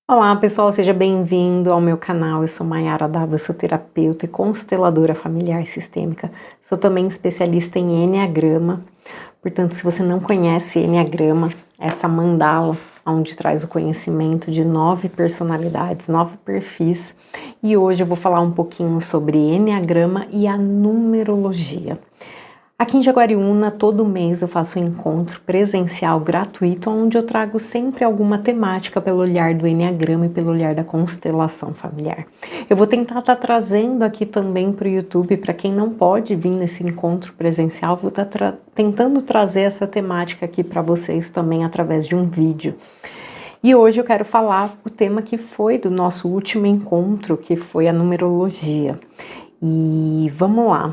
Olá pessoal, seja bem-vindo ao meu canal. Eu sou Maiara Dava, eu sou terapeuta e consteladora familiar sistêmica. Sou também especialista em Enneagrama. Portanto, se você não conhece Enneagrama, essa mandala onde traz o conhecimento de 9 personalidades, 9 perfis. E hoje eu vou falar um pouquinho sobre Enneagrama e a numerologia. Aqui em Jaguariúna, todo mês eu faço um encontro presencial gratuito, onde eu trago sempre alguma temática pelo olhar do Enneagrama e pelo olhar da constelação familiar. Eu vou tentar estar trazendo aqui também para o YouTube, para quem não pode vir nesse encontro presencial, vou estar tentando trazer essa temática aqui para vocês também através de um vídeo. E hoje eu quero falar o tema que foi do nosso último encontro, que foi a numerologia. E vamos lá.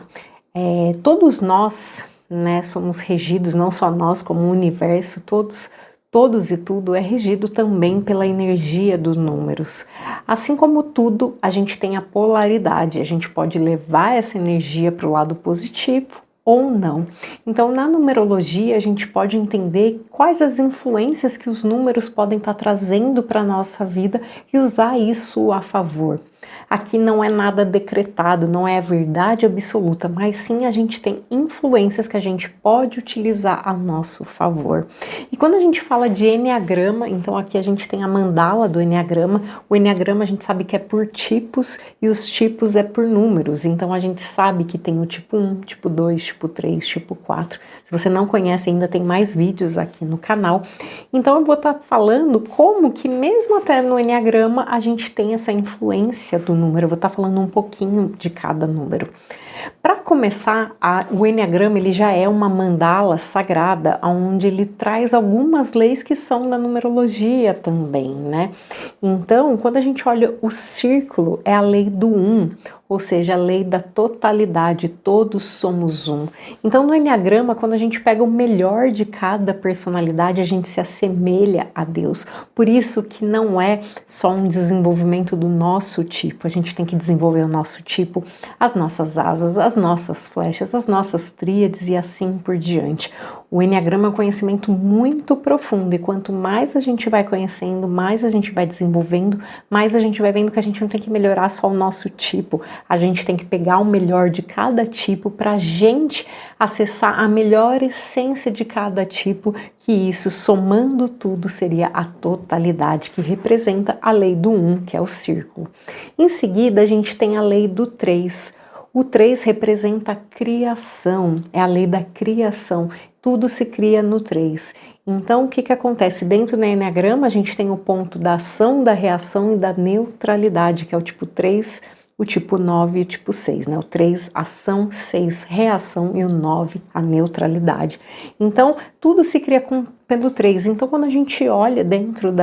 Todos nós, né, somos regidos, não só nós, como o universo, todos e tudo é regido também pela energia dos números. Assim como tudo, a gente tem a polaridade, a gente pode levar essa energia para o lado positivo ou não. Então, na numerologia, a gente pode entender quais as influências que os números podem estar trazendo para a nossa vida e usar isso a favor. Aqui não é nada decretado, não é a verdade absoluta, mas sim a gente tem influências que a gente pode utilizar a nosso favor. E quando a gente fala de Enneagrama, então aqui a gente tem a mandala do Enneagrama. O Enneagrama a gente sabe que é por tipos e os tipos é por números. Então a gente sabe que tem o tipo 1, tipo 2, tipo 3, tipo 4. Se você não conhece ainda, tem mais vídeos aqui no canal. Então eu vou estar falando como que mesmo até no Enneagrama a gente tem essa influência do número. Eu vou estar falando um pouquinho de cada número. Para começar, o Enneagrama ele já é uma mandala sagrada, onde ele traz algumas leis que são da numerologia também, né? Então, quando a gente olha o círculo, é a lei do 1, ou seja, a lei da totalidade, todos somos um. Então, no Enneagrama, quando a gente pega o melhor de cada personalidade, a gente se assemelha a Deus. Por isso que não é só um desenvolvimento do nosso tipo, a gente tem que desenvolver o nosso tipo, as nossas asas, as nossas flechas, as nossas tríades e assim por diante. O Enneagrama é um conhecimento muito profundo e quanto mais a gente vai conhecendo, mais a gente vai desenvolvendo, mais a gente vai vendo que a gente não tem que melhorar só o nosso tipo, a gente tem que pegar o melhor de cada tipo para a gente acessar a melhor essência de cada tipo, que isso, somando tudo, seria a totalidade, que representa a lei do 1, que é o círculo. Em seguida, a gente tem a lei do 3. O 3 representa a criação, é a lei da criação. Tudo se cria no 3. Então, o que acontece? Dentro do Enneagrama, a gente tem o ponto da ação, da reação e da neutralidade, que é o tipo 3, o tipo 9 e o tipo 6. Né? O 3, ação, 6, reação e o 9, a neutralidade. Então, tudo se cria pelo 3. Então, quando a gente olha dentro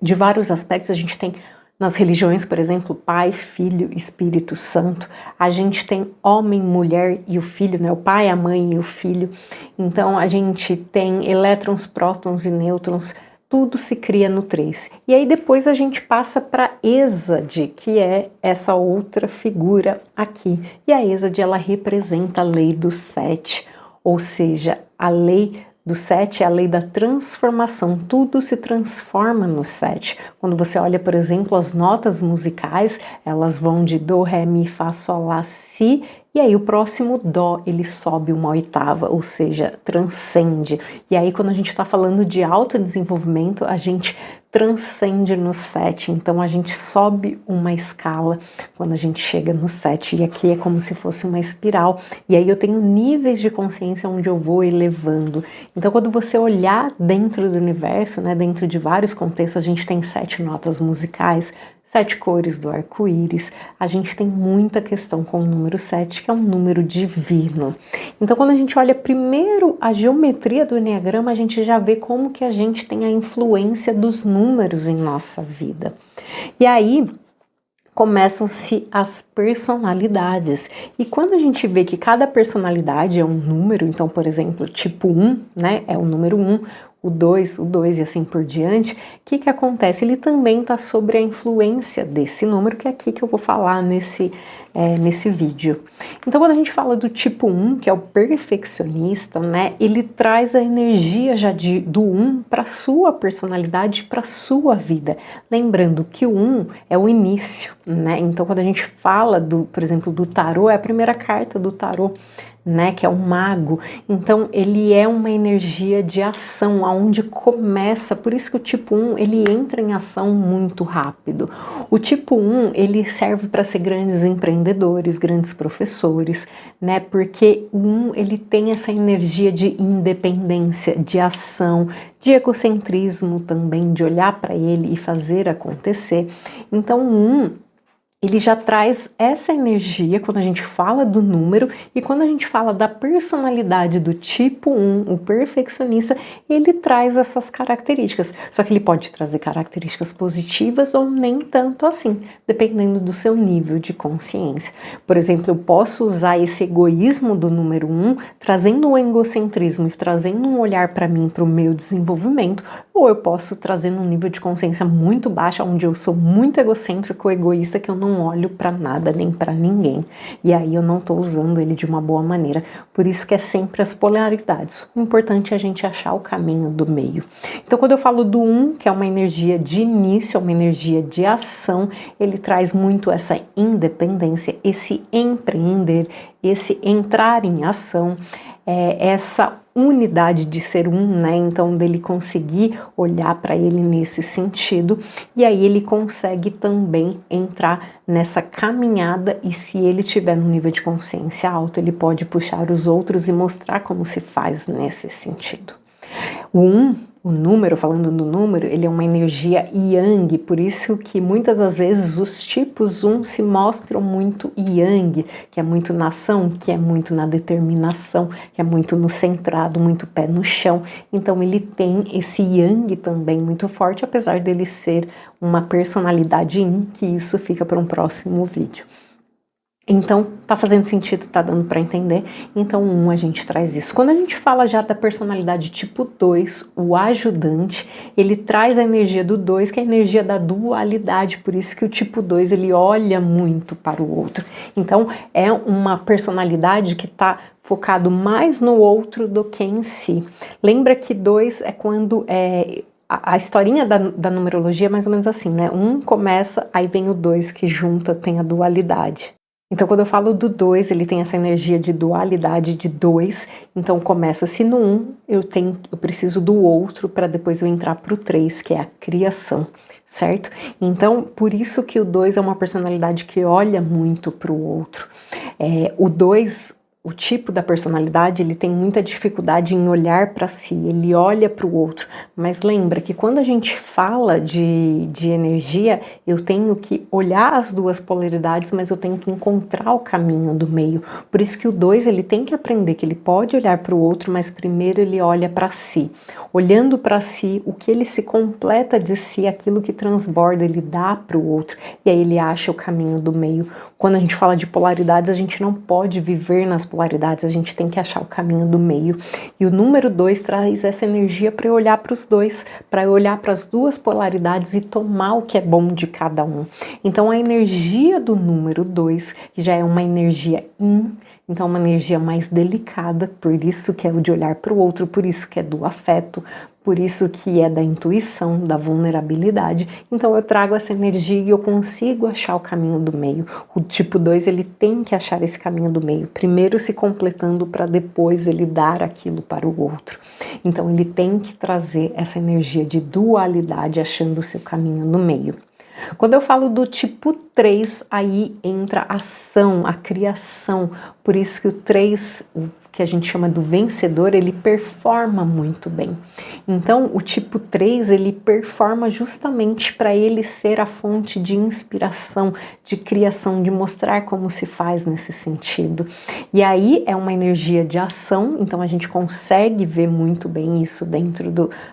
de vários aspectos, a gente tem nas religiões, por exemplo, Pai, Filho, Espírito Santo. A gente tem homem, mulher e o filho, né? O pai, a mãe e o filho. Então a gente tem elétrons, prótons e nêutrons. Tudo se cria no 3. E aí depois a gente passa para Êxade, que é essa outra figura aqui. E a Êxade, ela representa a lei do 7, ou seja, a lei do 7 é a lei da transformação, tudo se transforma no 7. Quando você olha, por exemplo, as notas musicais, elas vão de Dó, Ré, Mi, Fá, Sol, Lá, Si, e aí o próximo Dó, ele sobe uma oitava, ou seja, transcende. E aí quando a gente está falando de autodesenvolvimento, a gente transcende no 7, então a gente sobe uma escala quando a gente chega no 7, e aqui é como se fosse uma espiral, e aí eu tenho níveis de consciência onde eu vou elevando. Então quando você olhar dentro do universo, né, dentro de vários contextos, a gente tem 7 notas musicais, 7 cores do arco-íris, a gente tem muita questão com o número 7, que é um número divino. Então quando a gente olha primeiro a geometria do Enneagrama, a gente já vê como que a gente tem a influência dos números em nossa vida. E aí começam-se as personalidades. E quando a gente vê que cada personalidade é um número, então, por exemplo, tipo 1, né, é o número 1, o 2 e assim por diante, o que acontece? Ele também está sobre a influência desse número, que é aqui que eu vou falar nesse vídeo. Então, quando a gente fala do tipo 1, que é o perfeccionista, né, ele traz a energia já do 1 para sua personalidade, para sua vida. Lembrando que o 1 é o início, né? Então, quando a gente fala, por exemplo, do tarô, é a primeira carta do tarô, né, que é o mago. Então ele é uma energia de ação, aonde começa, por isso que o tipo 1 ele entra em ação muito rápido. O tipo 1 ele serve para ser grandes empreendedores, grandes professores, né, porque o 1 ele tem essa energia de independência, de ação, de egocentrismo também, de olhar para ele e fazer acontecer. Então o 1 ele já traz essa energia quando a gente fala do número, e quando a gente fala da personalidade do tipo 1, o perfeccionista, ele traz essas características. Só que ele pode trazer características positivas ou nem tanto assim, dependendo do seu nível de consciência. Por exemplo, eu posso usar esse egoísmo do número 1, trazendo o egocentrismo e trazendo um olhar para mim, para o meu desenvolvimento, ou eu posso trazer num nível de consciência muito baixo, onde eu sou muito egocêntrico, egoísta, que eu não olho para nada nem para ninguém. E aí eu não estou usando ele de uma boa maneira. Por isso que é sempre as polaridades. O importante é a gente achar o caminho do meio. Então, quando eu falo do 1, que é uma energia de início, é uma energia de ação, ele traz muito essa independência, esse empreender, esse entrar em ação, essa unidade de ser né? Então dele conseguir olhar para ele nesse sentido, e aí ele consegue também entrar nessa caminhada, e se ele tiver no nível de consciência alto, ele pode puxar os outros e mostrar como se faz nesse sentido. O número, falando do número, ele é uma energia yang, por isso que muitas das vezes os tipos 1 se mostram muito yang, que é muito na ação, que é muito na determinação, que é muito no centrado, muito pé no chão. Então ele tem esse yang também muito forte, apesar dele ser uma personalidade yin, que isso fica para um próximo vídeo. Então, tá fazendo sentido, tá dando para entender? Então, a gente traz isso. Quando a gente fala já da personalidade tipo 2, o ajudante, ele traz a energia do 2, que é a energia da dualidade, por isso que o tipo 2, ele olha muito para o outro. Então, é uma personalidade que tá focado mais no outro do que em si. Lembra que 2 é quando a historinha da numerologia é mais ou menos assim, né? 1 começa, aí vem o 2 que junta, tem a dualidade. Então, quando eu falo do 2, ele tem essa energia de dualidade de 2. Então, começa-se no 1, eu preciso do outro para depois eu entrar para o 3, que é a criação, certo? Então, por isso que o 2 é uma personalidade que olha muito para o outro. O 2, o tipo da personalidade, ele tem muita dificuldade em olhar para si, ele olha para o outro, mas lembra que quando a gente fala de energia, eu tenho que olhar as duas polaridades, mas eu tenho que encontrar o caminho do meio. Por isso que o 2, ele tem que aprender que ele pode olhar para o outro, mas primeiro ele olha para si. Olhando para si, o que ele se completa de si, aquilo que transborda, ele dá para o outro, e aí ele acha o caminho do meio. Quando a gente fala de polaridades, a gente não pode viver nas polaridades, a gente tem que achar o caminho do meio. E o número 2 traz essa energia para eu olhar para os dois, para eu olhar para as duas polaridades e tomar o que é bom de cada um. Então a energia do número 2, que já é uma energia yin, então uma energia mais delicada, por isso que é o de olhar para o outro, por isso que é do afeto, por isso que é da intuição, da vulnerabilidade. Então eu trago essa energia e eu consigo achar o caminho do meio. O tipo 2, ele tem que achar esse caminho do meio, primeiro se completando para depois ele dar aquilo para o outro. Então ele tem que trazer essa energia de dualidade, achando o seu caminho no meio. Quando eu falo do tipo 3, aí entra a ação, a criação. Por isso que o 3, que a gente chama do vencedor, ele performa muito bem. Então, o tipo 3, ele performa justamente para ele ser a fonte de inspiração, de criação, de mostrar como se faz nesse sentido. E aí é uma energia de ação, então a gente consegue ver muito bem isso dentro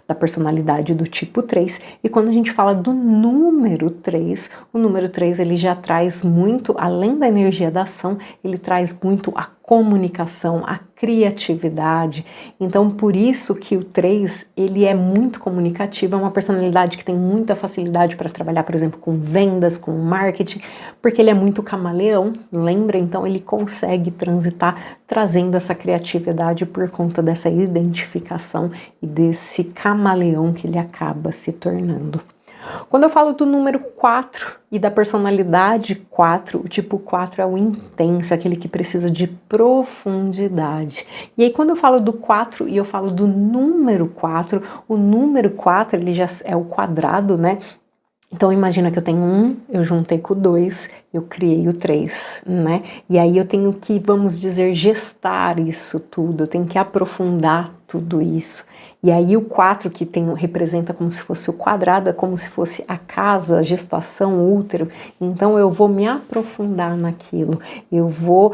da personalidade do tipo 3. E quando a gente fala do número 3, o número 3 ele já traz muito, além da energia da ação, ele traz muito a comunicação, a criatividade. Então, por isso que o 3, ele é muito comunicativo, é uma personalidade que tem muita facilidade para trabalhar, por exemplo, com vendas, com marketing, porque ele é muito camaleão, lembra? Então, ele consegue transitar trazendo essa criatividade por conta dessa identificação e desse camaleão que ele acaba se tornando. Quando eu falo do número 4 e da personalidade 4, o tipo 4 é o intenso, aquele que precisa de profundidade. E aí quando eu falo do 4 e eu falo do número 4, o número 4 ele já é o quadrado, né? Então imagina que eu tenho 1, eu juntei com o 2, eu criei o 3, né? E aí eu tenho que, vamos dizer, gestar isso tudo, eu tenho que aprofundar tudo isso. E aí o 4 que representa como se fosse o quadrado, é como se fosse a casa, a gestação, o útero. Então eu vou me aprofundar naquilo, eu vou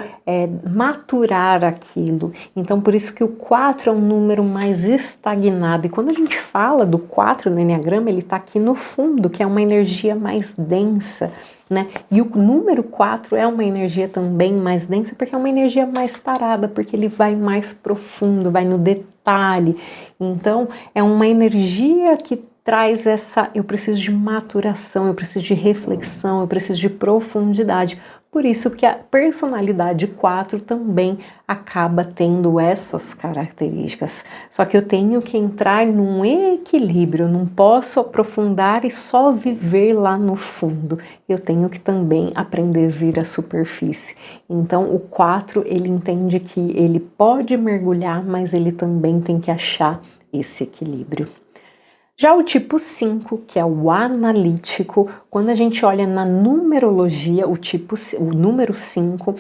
maturar aquilo. Então por isso que o 4 é um número mais estagnado. E quando a gente fala do 4 no Enneagrama, ele está aqui no fundo, que é uma energia mais densa, né? E o número 4 é uma energia também mais densa, porque é uma energia mais parada, porque ele vai mais profundo, vai no detalhe. Então, é uma energia que traz eu preciso de maturação, eu preciso de reflexão, eu preciso de profundidade. Por isso que a personalidade 4 também acaba tendo essas características. Só que eu tenho que entrar num equilíbrio, eu não posso aprofundar e só viver lá no fundo. Eu tenho que também aprender a vir à superfície. Então o 4, ele entende que ele pode mergulhar, mas ele também tem que achar esse equilíbrio. Já o tipo 5, que é o analítico, quando a gente olha na numerologia, o número 5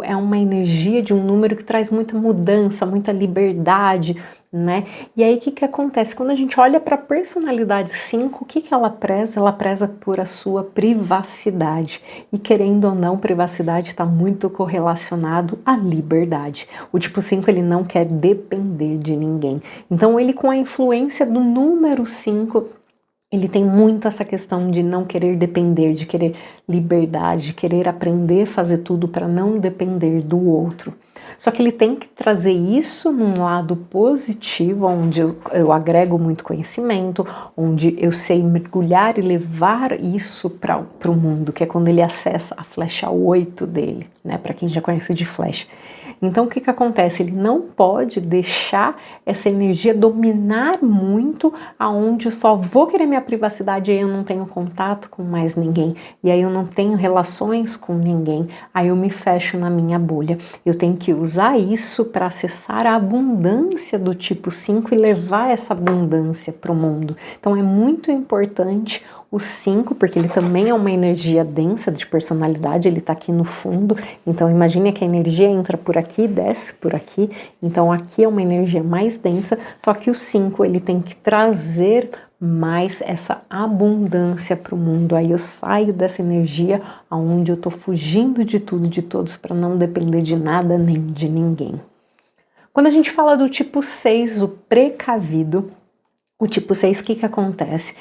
é uma energia de um número que traz muita mudança, muita liberdade, né? E aí o que acontece? Quando a gente olha para a personalidade 5, o que ela preza? Ela preza por a sua privacidade. E querendo ou não, privacidade está muito correlacionado à liberdade. O tipo 5, ele não quer depender de ninguém. Então ele, com a influência do número 5, ele tem muito essa questão de não querer depender, de querer liberdade, de querer aprender a fazer tudo para não depender do outro. Só que ele tem que trazer isso num lado positivo, onde eu agrego muito conhecimento, onde eu sei mergulhar e levar isso para o mundo, que é quando ele acessa a flecha 8 dele, né? Para quem já conhece de flecha. Então o que acontece? Ele não pode deixar essa energia dominar muito, aonde eu só vou querer minha privacidade e aí eu não tenho contato com mais ninguém, e aí eu não tenho relações com ninguém, aí eu me fecho na minha bolha. Eu tenho que usar isso para acessar a abundância do tipo 5 e levar essa abundância para o mundo. Então é muito importante o 5, porque ele também é uma energia densa de personalidade, ele está aqui no fundo. Então imagine que a energia entra por aqui, desce por aqui. Então aqui é uma energia mais densa, só que o 5 ele tem que trazer mais essa abundância para o mundo. Aí eu saio dessa energia onde eu estou fugindo de tudo, de todos, para não depender de nada nem de ninguém. Quando a gente fala do tipo 6, o precavido, o tipo 6, o que acontece?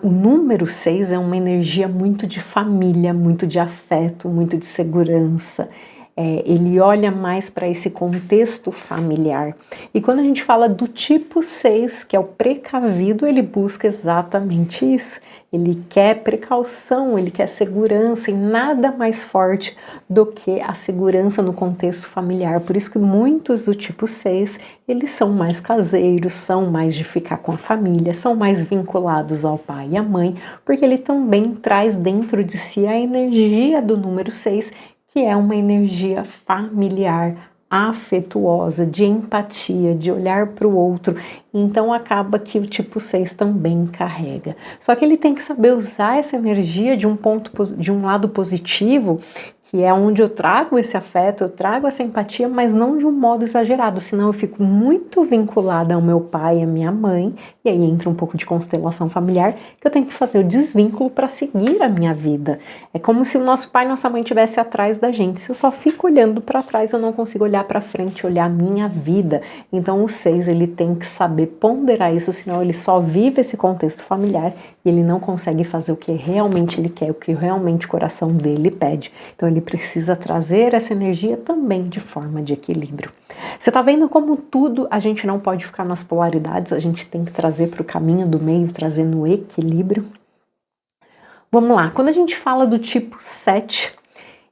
O número 6 é uma energia muito de família, muito de afeto, muito de segurança. Ele olha mais para esse contexto familiar. E quando a gente fala do tipo 6, que é o precavido, ele busca exatamente isso. Ele quer precaução, ele quer segurança, e nada mais forte do que a segurança no contexto familiar. Por isso que muitos do tipo 6, eles são mais caseiros, são mais de ficar com a família, são mais vinculados ao pai e à mãe, porque ele também traz dentro de si a energia do número 6, que é uma energia familiar, afetuosa, de empatia, de olhar para o outro. Então acaba que o tipo 6 também carrega. Só que ele tem que saber usar essa energia de um lado positivo, que é onde eu trago esse afeto, eu trago essa empatia, mas não de um modo exagerado, senão eu fico muito vinculada ao meu pai e à minha mãe, e aí entra um pouco de constelação familiar, que eu tenho que fazer o desvínculo para seguir a minha vida. É como se o nosso pai e nossa mãe estivessem atrás da gente. Se eu só fico olhando para trás, eu não consigo olhar para frente, olhar a minha vida. Então o 6, ele tem que saber ponderar isso, senão ele só vive esse contexto familiar e ele não consegue fazer o que realmente ele quer, o que realmente o coração dele pede. Então ele precisa trazer essa energia também de forma de equilíbrio. Você tá vendo como tudo a gente não pode ficar nas polaridades, a gente tem que trazer para o caminho do meio, trazer no equilíbrio? Vamos lá, quando a gente fala do tipo 7,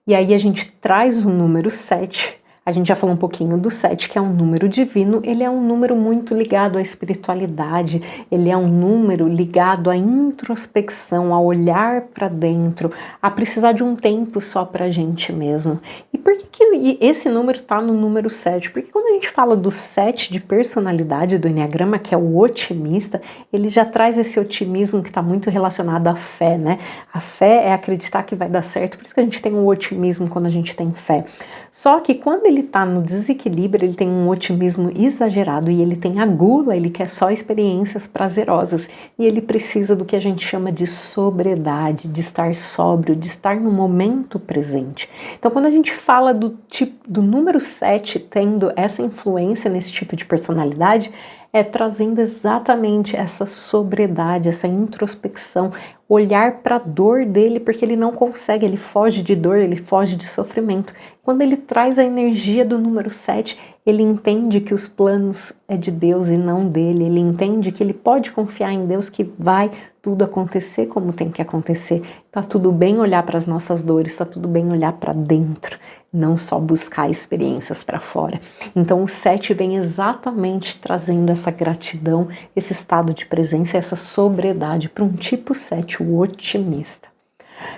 e aí a gente traz o número 7, a gente já falou um pouquinho do 7, que é um número divino, ele é um número muito ligado à espiritualidade, ele é um número ligado à introspecção, a olhar para dentro, a precisar de um tempo só para a gente mesmo. E por que esse número está no número 7? Porque quando a gente fala do 7 de personalidade do Enneagrama, que é o otimista, ele já traz esse otimismo que está muito relacionado à fé, né? A fé é acreditar que vai dar certo, por isso que a gente tem um otimismo quando a gente tem fé. Só que quando ele está no desequilíbrio, ele tem um otimismo exagerado e ele tem a gula, ele quer só experiências prazerosas e ele precisa do que a gente chama de sobriedade, de estar sóbrio, de estar no momento presente. Então, quando a gente fala do número 7 tendo essa influência nesse tipo de personalidade, é trazendo exatamente essa sobriedade, essa introspecção, olhar para a dor dele, porque ele não consegue, ele foge de dor, ele foge de sofrimento. Quando ele traz a energia do número 7, ele entende que os planos é de Deus e não dele, ele entende que ele pode confiar em Deus, que vai tudo acontecer como tem que acontecer. Tá tudo bem olhar para as nossas dores, tá tudo bem olhar para dentro, não só buscar experiências para fora. Então o 7 vem exatamente trazendo essa gratidão, esse estado de presença, essa sobriedade para um tipo 7, o otimista.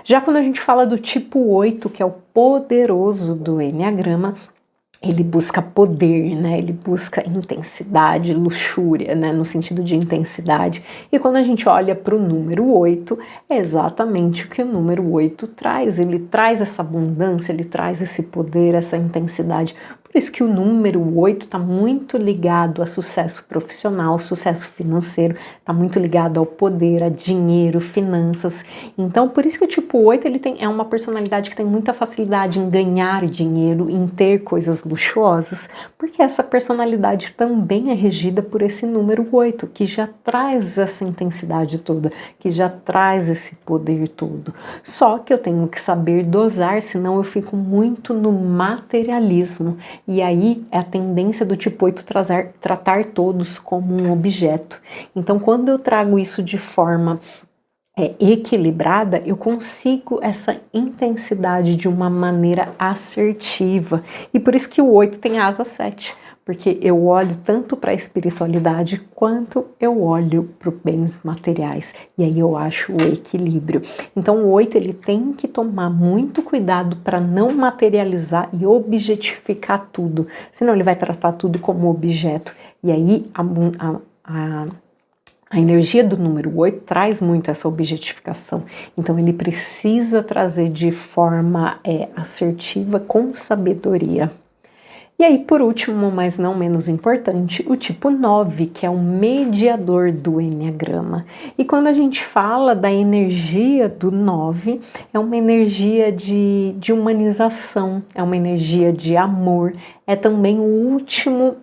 Já quando a gente fala do tipo 8, que é o poderoso do Enneagrama, ele busca poder, né? Ele busca intensidade, luxúria, né? No sentido de intensidade. E quando a gente olha para o número 8, é exatamente o que o número 8 traz. Ele traz essa abundância, ele traz esse poder, essa intensidade. Por isso que o número 8 está muito ligado a sucesso profissional, sucesso financeiro, está muito ligado ao poder, a dinheiro, finanças. Então, por isso que o tipo 8 é uma personalidade que tem muita facilidade em ganhar dinheiro, em ter coisas luxuosas, porque essa personalidade também é regida por esse número 8, que já traz essa intensidade toda, que já traz esse poder todo. Só que eu tenho que saber dosar, senão eu fico muito no materialismo. E aí é a tendência do tipo 8 tratar todos como um objeto. Então, quando eu trago isso de forma equilibrada, eu consigo essa intensidade de uma maneira assertiva. E por isso que o 8 tem asa 7. Porque eu olho tanto para a espiritualidade quanto eu olho para os bens materiais. E aí eu acho o equilíbrio. Então o 8 ele tem que tomar muito cuidado para não materializar e objetificar tudo. Senão ele vai tratar tudo como objeto. E aí a energia do número 8 traz muito essa objetificação. Então ele precisa trazer de forma assertiva, com sabedoria. E aí, por último, mas não menos importante, o tipo 9, que é o mediador do Enneagrama. E quando a gente fala da energia do 9, é uma energia de humanização, é uma energia de amor, é também o último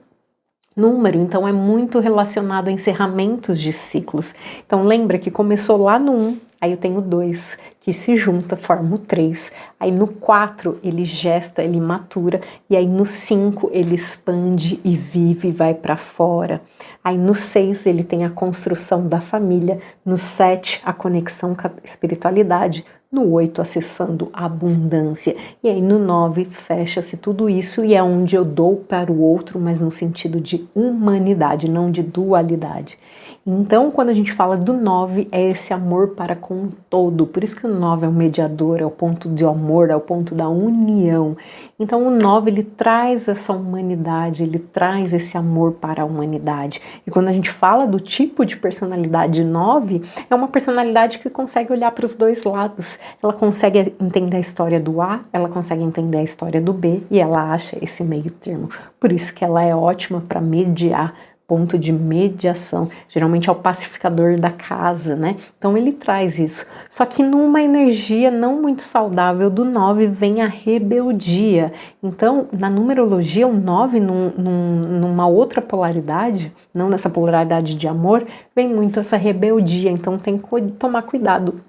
número, então é muito relacionado a encerramentos de ciclos. Então lembra que começou lá no 1, aí eu tenho 2, que se junta, forma o 3. Aí no 4 ele gesta, ele matura, e aí no 5 ele expande e vive e vai para fora. Aí no 6 ele tem a construção da família, no 7 a conexão com a espiritualidade, no 8 acessando a abundância, e aí no 9 fecha-se tudo isso e é onde eu dou para o outro, mas no sentido de humanidade, não de dualidade. Então, quando a gente fala do 9, é esse amor para com o todo. Por isso que o 9 é o mediador, é o ponto de amor, é o ponto da união. Então, o 9, ele traz essa humanidade, ele traz esse amor para a humanidade. E quando a gente fala do tipo de personalidade 9, é uma personalidade que consegue olhar para os dois lados. Ela consegue entender a história do A, ela consegue entender a história do B, e ela acha esse meio termo. Por isso que ela é ótima para mediar, ponto de mediação, geralmente é o pacificador da casa, né? Então ele traz isso. Só que numa energia não muito saudável do 9 vem a rebeldia. Então, na numerologia, o 9 numa outra polaridade, não nessa polaridade de amor, vem muito essa rebeldia. Então tem que tomar cuidado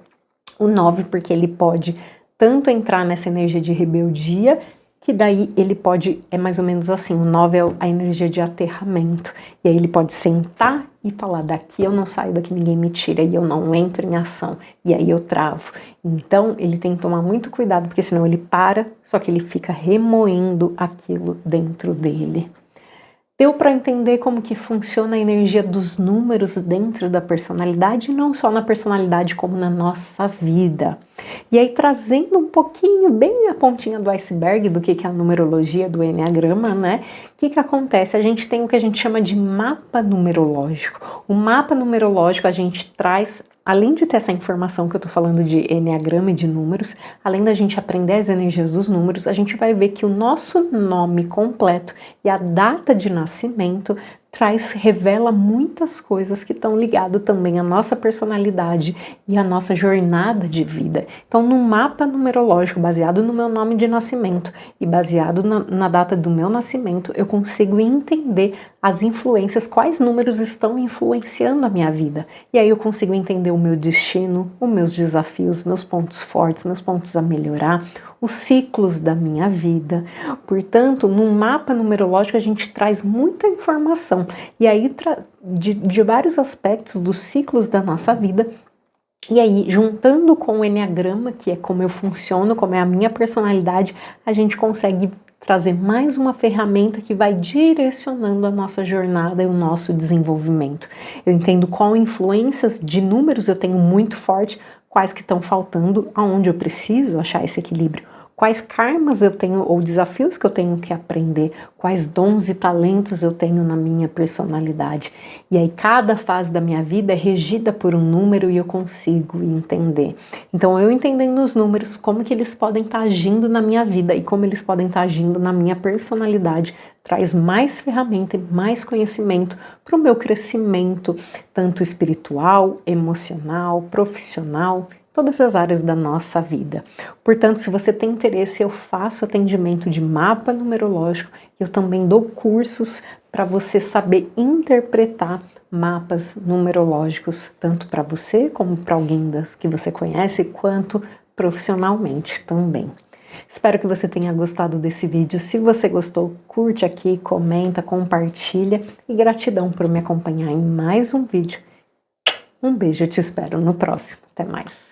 o 9, porque ele pode tanto entrar nessa energia de rebeldia, que daí ele pode, é mais ou menos assim, o 9 é a energia de aterramento, e aí ele pode sentar e falar, daqui eu não saio, daqui ninguém me tira, e eu não entro em ação, e aí eu travo. Então ele tem que tomar muito cuidado, porque senão ele para, só que ele fica remoendo aquilo dentro dele. Deu para entender como que funciona a energia dos números dentro da personalidade, não só na personalidade como na nossa vida. E aí trazendo um pouquinho, bem a pontinha do iceberg do que é a numerologia do Enneagrama, né? O que acontece? A gente tem o que a gente chama de mapa numerológico. O mapa numerológico a gente traz, além de ter essa informação que eu tô falando de Enneagrama e de números, além da gente aprender as energias dos números, a gente vai ver que o nosso nome completo e a data de nascimento revela muitas coisas que estão ligadas também à nossa personalidade e à nossa jornada de vida. Então, no mapa numerológico, baseado no meu nome de nascimento e baseado na data do meu nascimento, eu consigo entender as influências, quais números estão influenciando a minha vida. E aí eu consigo entender o meu destino, os meus desafios, meus pontos fortes, meus pontos a melhorar, os ciclos da minha vida. Portanto, no mapa numerológico a gente traz muita informação e aí de vários aspectos dos ciclos da nossa vida. E aí, juntando com o Enneagrama, que é como eu funciono, como é a minha personalidade, a gente consegue trazer mais uma ferramenta que vai direcionando a nossa jornada e o nosso desenvolvimento. Eu entendo qual influências de números eu tenho muito forte, quais que estão faltando, aonde eu preciso achar esse equilíbrio. Quais karmas eu tenho ou desafios que eu tenho que aprender, quais dons e talentos eu tenho na minha personalidade. E aí cada fase da minha vida é regida por um número e eu consigo entender. Então eu entendendo os números, como que eles podem estar agindo na minha vida e como eles podem estar agindo na minha personalidade, traz mais ferramenta e mais conhecimento para o meu crescimento, tanto espiritual, emocional, profissional, todas as áreas da nossa vida. Portanto, se você tem interesse, eu faço atendimento de mapa numerológico, eu também dou cursos para você saber interpretar mapas numerológicos, tanto para você como para alguém que você conhece, quanto profissionalmente também. Espero que você tenha gostado desse vídeo. Se você gostou, curte aqui, comenta, compartilha e gratidão por me acompanhar em mais um vídeo. Um beijo, eu te espero no próximo. Até mais.